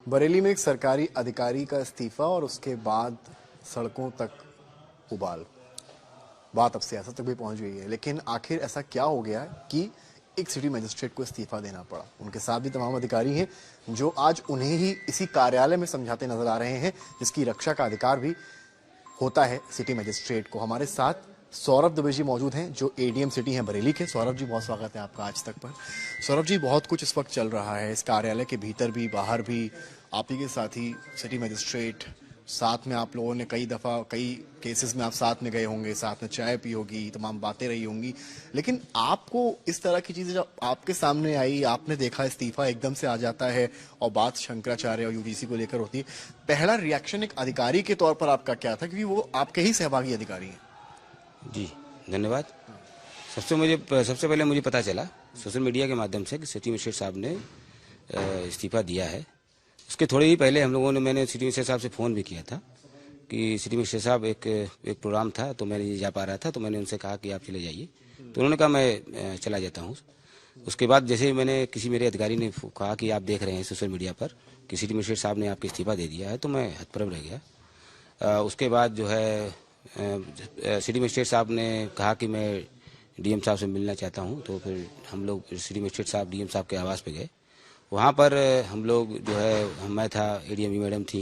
बरेली में एक सरकारी अधिकारी का इस्तीफा और उसके बाद सड़कों तक उबाल। बात अब सियासत तक भी पहुंच गई है, लेकिन आखिर ऐसा क्या हो गया कि एक सिटी मजिस्ट्रेट को इस्तीफा देना पड़ा। उनके साथ भी तमाम अधिकारी हैं जो आज उन्हें ही इसी कार्यालय में समझाते नजर आ रहे हैं, जिसकी रक्षा का अधिकार भी होता है सिटी मजिस्ट्रेट को। हमारे साथ सौरभ दुबे जी मौजूद हैं जो एडीएम सिटी हैं बरेली के। सौरभ जी, बहुत स्वागत है आपका आज तक पर। सौरभ जी, बहुत कुछ इस वक्त चल रहा है इस कार्यालय के भीतर भी बाहर भी। आप ही के साथी सिटी मजिस्ट्रेट, साथ में आप लोगों ने कई दफा कई केसेस में आप साथ में गए होंगे, साथ में चाय पी होगी, तमाम बातें रही होंगी, लेकिन आपको इस तरह की चीजें जब आपके सामने आई, आपने देखा इस्तीफा एकदम से आ जाता है और बात शंकराचार्य और यूजीसी को लेकर होती है, पहला रिएक्शन एक अधिकारी के तौर पर आपका क्या था, क्योंकि वो आपके ही सहभागी अधिकारी हैं? जी धन्यवाद। सबसे पहले मुझे पता चला सोशल मीडिया के माध्यम से कि सिटी मजिस्ट्रेट साहब ने इस्तीफा दिया है। उसके थोड़े ही पहले मैंने सिटी मजिस्ट्रेट साहब से फ़ोन भी किया था कि सिटी मजिस्ट्रेट साहब एक प्रोग्राम था तो मैं नहीं जा पा रहा था, तो मैंने उनसे कहा कि आप चले जाइए, तो उन्होंने कहा मैं चला जाता हूँ। उसके बाद जैसे ही मैंने किसी मेरे अधिकारी ने कहा कि आप देख रहे हैं सोशल मीडिया पर कि सिटी मजिस्ट्रेट साहब ने आपको इस्तीफा दे दिया है, तो मैं हतप्रभ रह गया। उसके बाद जो है सिटी मजिस्ट्रेट साहब ने कहा कि मैं डीएम साहब से मिलना चाहता हूं, तो फिर हम लोग सिटी मजिस्ट्रेट साहब डीएम साहब के आवास पे गए। वहां पर हम लोग जो है, मैं था, एडीएम मैडम थी,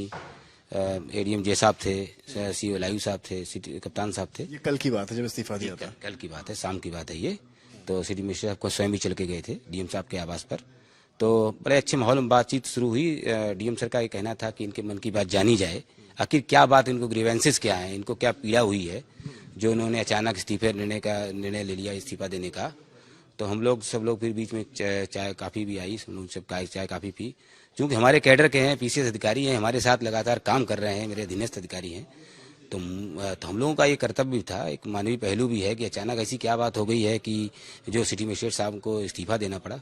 एडीएम जे साहब थे, सीओ लायू साहब थे, सिटी कप्तान साहब थे। ये कल की बात है जब इस्तीफा दिया था? कल की बात है, शाम की बात है ये। तो सिटी मजिस्ट्रेट साहब को स्वयं भी चल के गए थे डीएम साहब के आवास पर। तो बड़े अच्छे माहौल में बातचीत शुरू हुई। डीएम सर का ये कहना था कि इनके मन की बात जानी जाए, आखिर क्या बात, इनको ग्रीवेंसेस क्या है, इनको क्या पीड़ा हुई है जो उन्होंने अचानक निर्णय ले लिया इस्तीफा देने का। तो हम लोग सब लोग फिर बीच में चाय काफ़ी भी आई, हम लोग सब चाय काफ़ी पी। चूँकि हमारे कैडर के हैं, पीसीएस अधिकारी हैं, हमारे साथ लगातार काम कर रहे हैं, मेरे अधीनस्थ अधिकारी हैं, तो हम लोगों का ये कर्तव्य भी था, एक मानवीय पहलू भी है कि अचानक ऐसी क्या बात हो गई है कि जो सिटी मजिस्ट्रेट साहब को इस्तीफा देना पड़ा।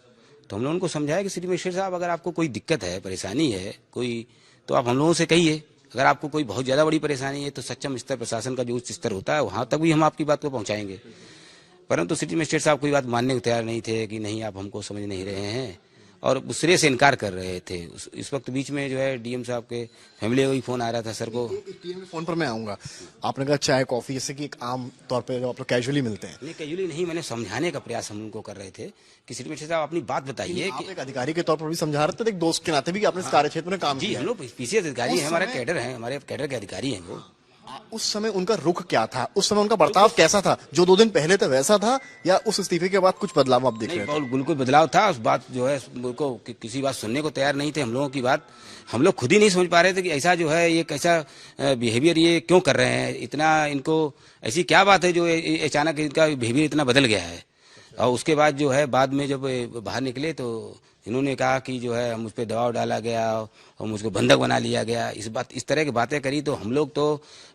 तो हम लोगों को समझाया कि सिटी मजिस्ट्रेट साहब, अगर आपको कोई दिक्कत है, परेशानी है कोई, तो आप हम लोगों से कहिए। अगर आपको कोई बहुत ज़्यादा बड़ी परेशानी है तो सक्षम स्तर, प्रशासन का जो उच्च स्तर होता है, वहाँ तक भी हम आपकी बात को पहुँचाएंगे। परंतु सिटी मजिस्ट्रेट साहब कोई बात मानने को तैयार नहीं थे कि नहीं, आप हमको समझ नहीं रहे हैं, और दूसरे से इनकार कर रहे थे। इस वक्त बीच में जो है डीएम साहब के फैमिली का भी फोन आ रहा था सर को। डीएम के फोन पर मैं आऊंगा। आपने कहा चाय कॉफी, जैसे कि एक आम तौर पे जब आप लोग कैजुअली मिलते हैं। नहीं, कैजुअली नहीं, मैंने समझाने का प्रयास हम उनको कर रहे थे कि सिटी मजिस्ट्रेट साहब अपनी बात बताइए। आप एक अधिकारी के तौर पर भी समझा रहे थे, एक दोस्त के नाते भी, आपने इस कार्य क्षेत्र में काम किया। हम लोग पीसीएस अधिकारी हैं, हमारा कैडर है, हमारे कैडर के अधिकारी हैं वो। उस समय उनका रुख क्या था, उस समय उनका बर्ताव कैसा था? जो 2 दिन पहले था वैसा था, या उस इस्तीफे के बाद कुछ बदलाव आप देख रहे थे? बिल्कुल बदलाव था। उस बात जो है, उनको किसी बात सुनने को तैयार नहीं थे हम लोगों की बात। हम लोग खुद ही नहीं समझ पा रहे थे कि ऐसा जो है, ये कैसा बिहेवियर ये क्यों कर रहे हैं, इतना इनको ऐसी क्या बात है जो अचानक इनका बिहेवियर इतना बदल गया है। और उसके बाद जो है, बाद में जब बाहर निकले तो इन्होंने कहा कि जो है मुझ पर दबाव डाला गया और मुझको बंधक बना लिया गया। इस तरह की बातें करी तो हम लोग तो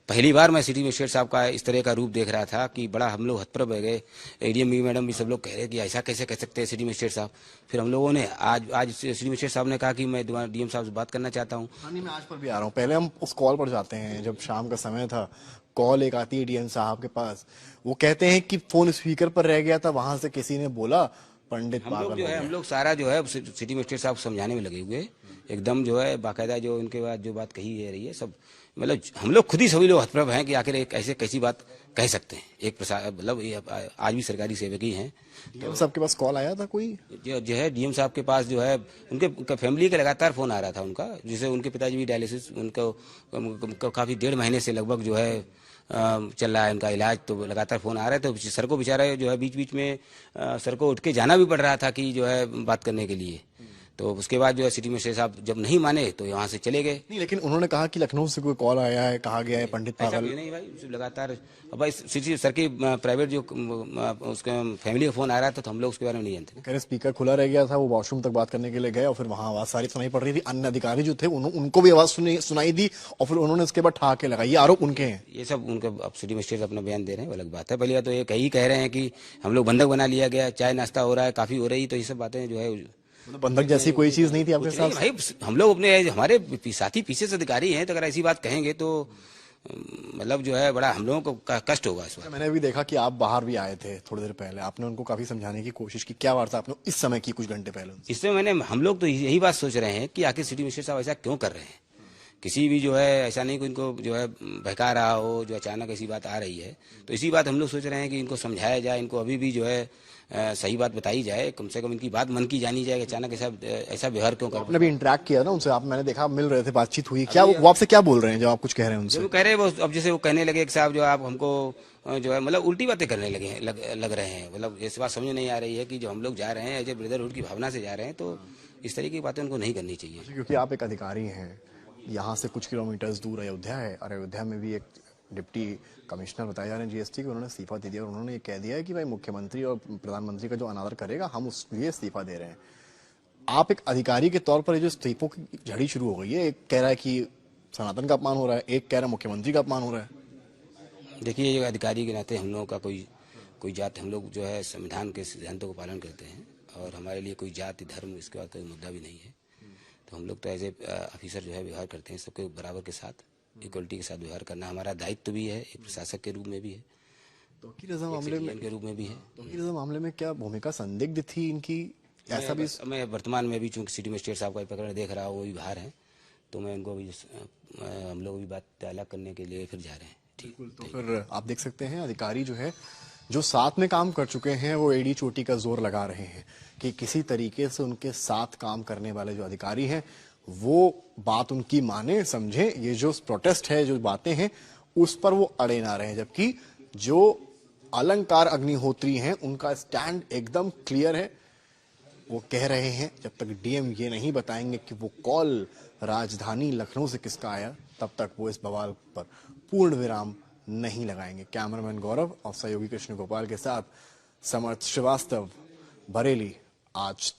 पहली बार मैं सिटी मजिस्ट्रेट साहब का इस तरह का रूप देख रहा था कि बड़ा हम लोग हतप्रभ रह गए। एडीएम मैडम भी सब लोग कह रहे कि ऐसा कैसे कह सकते हैं सिटी मजिस्ट्रेट साहब। फिर हम लोगों ने आज सिटी मजिस्ट्रेट साहब ने कहा कि मैं डीएम साहब से बात करना चाहता हूँ। हाँ, नहीं, मैं आज पर भी आ रहा हूँ। पहले हम उस कॉल पर जाते हैं, जब शाम का समय था, कॉल एक आती है डीएम साहब के पास। वो कहते हैं कि फोन स्पीकर पर रह गया था, वहां से किसी ने बोला पंडित पागल हो गया। हम लोग सारा जो है सिटी मजिस्ट्रेट साहब समझाने में लगे हुए एकदम, जो है बाकायदा जो इनके बाद जो बात कही है रही है सब, मतलब हम लोग खुद ही सभी लोग हतप्रभ हैं कि आखिर एक ऐसे कैसी बात कह सकते हैं। एक मतलब आज भी सरकारी सेवक ही हैं। डीएम साहब के पास कॉल आया था कोई? जो है डीएम साहब के पास जो है उनके फैमिली का लगातार फोन आ रहा था उनका, जिसे उनके पिताजी भी डायलिसिस, उनको काफी 1.5 महीने से लगभग जो है चल रहा है उनका इलाज। तो लगातार फोन आ रहे थे। तो सर को बेचारा जो है बीच बीच में सर को उठ के जाना भी पड़ रहा था कि जो है बात करने के लिए। तो उसके बाद जो है सिटी मजिस्ट्रेट साहब जब नहीं माने तो यहाँ से चले गए। नहीं, लेकिन उन्होंने कहा कि लखनऊ से कोई कॉल आया है, कहा गया है पंडित पागल। नहीं भाई, लगातार भाई सिटी सर की प्राइवेट जो उसके फैमिली का फोन आ रहा था, तो हम लोग उसके बारे में नहीं जानते। कह रहे स्पीकर खुला रह गया था, वो वॉशरूम तक बात करने के लिए गए और फिर वहां आवाज सारी सुनाई पड़ रही थी। अन्य अधिकारी जो थे उनको भी आवाज सुनाई दी और फिर उन्होंने उसके बाद ठहाके लगाए। ये आरोप उनके हैं। ये सब उनका, अब सिटी मजिस्ट्रेट अपना बयान दे रहे हैं, अलग बात है। पहले तो ये कह रहे हैं कि हम लोग बंधक बना लिया गया, चाय नाश्ता हो रहा है, काफी हो रही, तो ये सब बातें जो है, बंधक जैसी कोई चीज नहीं थी आपके साथ? भाई हम लोग अपने, हमारे साथी पीसीएस अधिकारी हैं, तो अगर ऐसी बात कहेंगे तो मतलब जो है बड़ा हम लोगों को कष्ट होगा इस बात। मैंने भी देखा कि आप बाहर भी आए थे थोड़ी देर पहले, आपने उनको काफी समझाने की कोशिश की, क्या वार्ता आपने इस समय की कुछ घंटे पहले उनसे? इससे हम लोग तो यही बात सोच रहे हैं कि आखिर सिटी मजिस्ट्रेट साहब ऐसा क्यों कर रहे हैं। किसी भी जो है ऐसा नहीं कि इनको जो है बहका रहा हो, जो अचानक ऐसी बात आ रही है, तो इसी बात हम लोग सोच रहे हैं कि इनको समझाया जाए, इनको अभी भी जो है सही बात बताई जाए, कम से कम इनकी बात मन की जानी जाए कि अचानक ऐसा व्यवहार क्यों कर। आपने भी इंटरेक्ट किया ना उनसे, आप मैंने देखा आप मिल रहे थे, बातचीत हुई, क्या वो आपसे क्या बोल रहे हैं जब आप कुछ कह रहे हैं जब उनसे? वो कह रहे हैं वो अब जैसे वो कहने लगे कि साहब जो आप हमको जो है मतलब उल्टी बातें करने लग रहे हैं, मतलब ऐसी बात समझ में नहीं आ रही है कि जो हम लोग जा रहे हैं एज ए ब्रदरहुड की भावना से जा रहे हैं, तो इस तरीके की बातें उनको नहीं करनी चाहिए। क्योंकि आप एक अधिकारी हैं, यहाँ से कुछ किलोमीटर्स दूर अयोध्या है, और अयोध्या में भी एक डिप्टी कमिश्नर बताए जा रहे हैं जीएसटी के, उन्होंने इस्तीफा दे दिया और उन्होंने ये कह दिया है कि भाई मुख्यमंत्री और प्रधानमंत्री का जो अनादर करेगा हम उसके लिए इस्तीफा दे रहे हैं। आप एक अधिकारी के तौर पर ये जो इस्तीफों की झड़ी शुरू हो गई है, एक कह रहा है कि सनातन का अपमान हो रहा है, एक कह रहा है मुख्यमंत्री का अपमान हो रहा है। देखिए ये अधिकारी के नाते हम लोगों का कोई जात, हम लोग जो है संविधान के सिद्धांतों को पालन करते हैं और हमारे लिए कोई जाति धर्म इसके बाद कोई मुद्दा भी नहीं है। तो हम लोग तो एज ए ऑफिसर जो है व्यवहार करते हैं सबके बराबर के साथ, इक्वलिटी के साथ व्यवहार करना हमारा दायित्व भी है, एक प्रशासक के रूप में भी है, तौकीर रज़ा मामले में के रूप में भी है। तौकीर रज़ा मामले में क्या भूमिका संदिग्ध थी इनकी, ऐसा भी? मैं वर्तमान में भी चूंकि सिटी मजिस्ट्रेट साहब का प्रकरण देख रहा हूँ, वो भी बाहर है, तो मैं उनको भी हम लोग भी बात तैयार करने के लिए फिर जा रहे हैं। ठीक, तो फिर आप देख सकते हैं अधिकारी जो है, जो साथ में काम कर चुके हैं, वो एड़ी चोटी का जोर लगा रहे हैं कि किसी तरीके से उनके साथ काम करने वाले जो अधिकारी हैं वो बात उनकी माने, समझे। ये जो प्रोटेस्ट है, जो बातें हैं, उस पर वो अड़े ना रहे, जबकि जो अलंकार अग्निहोत्री हैं उनका स्टैंड एकदम क्लियर है। वो कह रहे हैं जब तक डीएम ये नहीं बताएंगे कि वो कॉल राजधानी लखनऊ से किसका आया, तब तक वो इस बवाल पर पूर्ण विराम नहीं लगाएंगे। कैमरामैन गौरव और सहयोगी कृष्ण गोपाल के साथ समर्थ श्रीवास्तव, बरेली, आज तक।